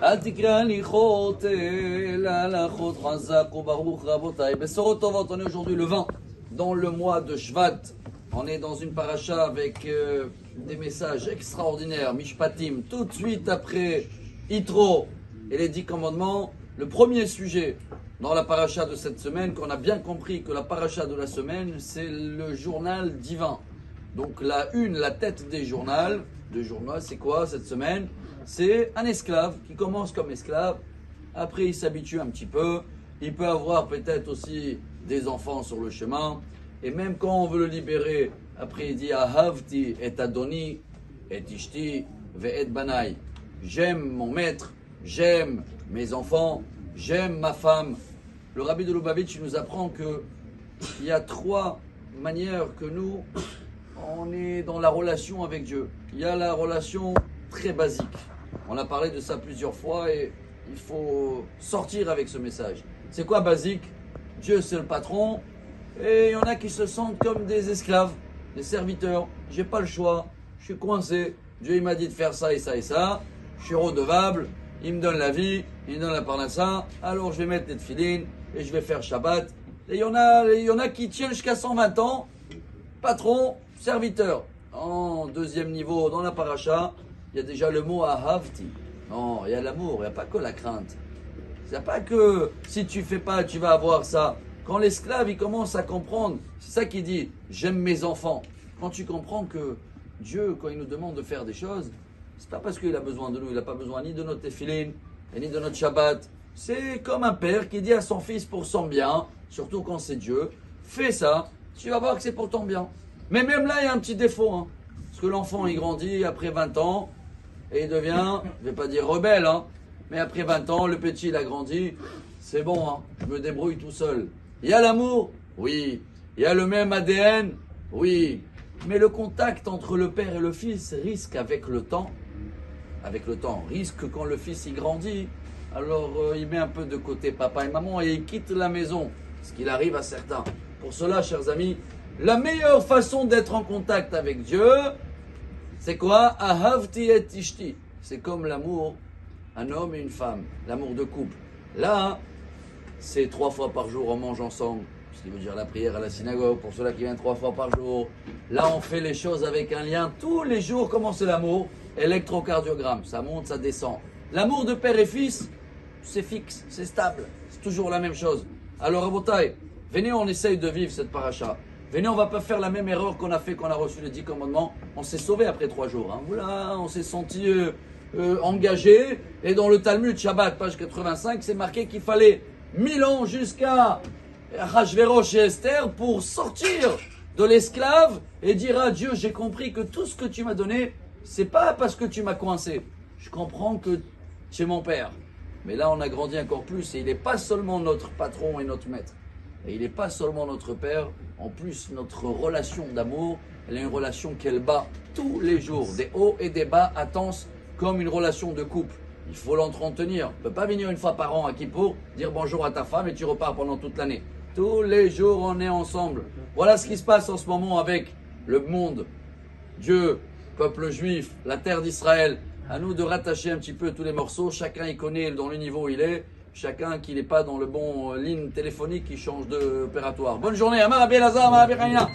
אל תקרא לי חוטא, להלכות חזק וברוך רבותיי. Besorot Tovot, on est aujourd'hui le 20, dans le mois de Shvat. On est dans une paracha avec des messages extraordinaires, Mishpatim, tout de suite après Yitro et les 10 commandements. Le premier sujet dans la paracha de cette semaine, qu'on a bien compris que la paracha de la semaine, c'est le journal divin. Donc la tête des journaux, c'est quoi cette semaine? C'est un esclave qui commence comme esclave, après il s'habitue un petit peu, il peut avoir peut-être aussi des enfants sur le chemin, et même quand on veut le libérer, après il dit Ahavti et Adoni et Ishti ve'et banai. J'aime mon maître, j'aime mes enfants, j'aime ma femme. Le rabbi de Lubavitch nous apprend qu'il y a 3 manières que nous, on est dans la relation avec Dieu. Il y a la relation très basique. On a parlé de ça plusieurs fois et il faut sortir avec ce message. C'est quoi basique? Dieu c'est le patron et il y en a qui se sentent comme des esclaves, des serviteurs. J'ai pas le choix, je suis coincé. Dieu il m'a dit de faire ça et ça et ça. Je suis redevable, il me donne la vie, il me donne la parnassa. Alors je vais mettre les tefilines et je vais faire Shabbat. Et il y en a qui tiennent jusqu'à 120 ans. Patron, serviteur. En deuxième niveau, dans la paracha, il y a déjà le mot ahavti. Non, il y a l'amour, il n'y a pas que la crainte. Il n'y a pas que si tu fais pas, tu vas avoir ça. Quand l'esclave, il commence à comprendre, c'est ça qu'il dit, j'aime mes enfants. Quand tu comprends que Dieu, quand il nous demande de faire des choses, c'est pas parce qu'il a besoin de nous, il n'a pas besoin ni de notre tefilin, ni de notre Shabbat. C'est comme un père qui dit à son fils pour son bien, surtout quand c'est Dieu, fais ça, tu vas voir que c'est pour ton bien. Mais même là, il y a un petit défaut. Hein, parce que l'enfant, il grandit après 20 ans et il devient, je ne vais pas dire rebelle, hein, mais après 20 ans, le petit, il a grandi. C'est bon, hein, je me débrouille tout seul. Il y a l'amour? Oui. Il y a le même ADN? Oui. Mais le contact entre le père et le fils risque avec le temps, risque quand le fils, il grandit, alors il met un peu de côté papa et maman et il quitte la maison. Ce qu'il arrive à certains. Pour cela, chers amis, la meilleure façon d'être en contact avec Dieu, c'est quoi? Ahavti et ishti. C'est comme l'amour, un homme et une femme, l'amour de couple. Là, c'est 3 fois par jour, on mange ensemble, ce qui veut dire la prière à la synagogue, pour ceux-là qui viennent 3 fois par jour. Là, on fait les choses avec un lien tous les jours. Comment c'est l'amour? Électrocardiogramme, ça monte, ça descend. L'amour de père et fils, c'est fixe, c'est stable, c'est toujours la même chose. Alors, Rabotai, venez, on essaye de vivre cette paracha. Venez, on ne va pas faire la même erreur qu'on a fait quand on a reçu les 10 commandements. On s'est sauvé après 3 jours. Hein. Voilà, on s'est senti engagé. Et dans le Talmud, Shabbat, page 85, c'est marqué qu'il fallait 1000 ans jusqu'à Achashverosh et Esther pour sortir de l'esclave et dire à Dieu, j'ai compris que tout ce que tu m'as donné, c'est pas parce que tu m'as coincé. Je comprends que tu es mon père. Mais là, on a grandi encore plus et il n'est pas seulement notre patron et notre maître. Et il n'est pas seulement notre père, en plus notre relation d'amour, elle est une relation qu'elle bat tous les jours, des hauts et des bas intenses, comme une relation de couple. Il faut l'entretenir. On ne peut pas venir une fois par an à Kippour, dire bonjour à ta femme et tu repars pendant toute l'année. Tous les jours, on est ensemble. Voilà ce qui se passe en ce moment avec le monde, Dieu, peuple juif, la terre d'Israël. À nous de rattacher un petit peu tous les morceaux. Chacun y connaît dans le niveau où il est. Chacun qui n'est pas dans le bon ligne téléphonique qui change d'opératoire. Bonne journée. Amar Abelazar, Amar Abirayna.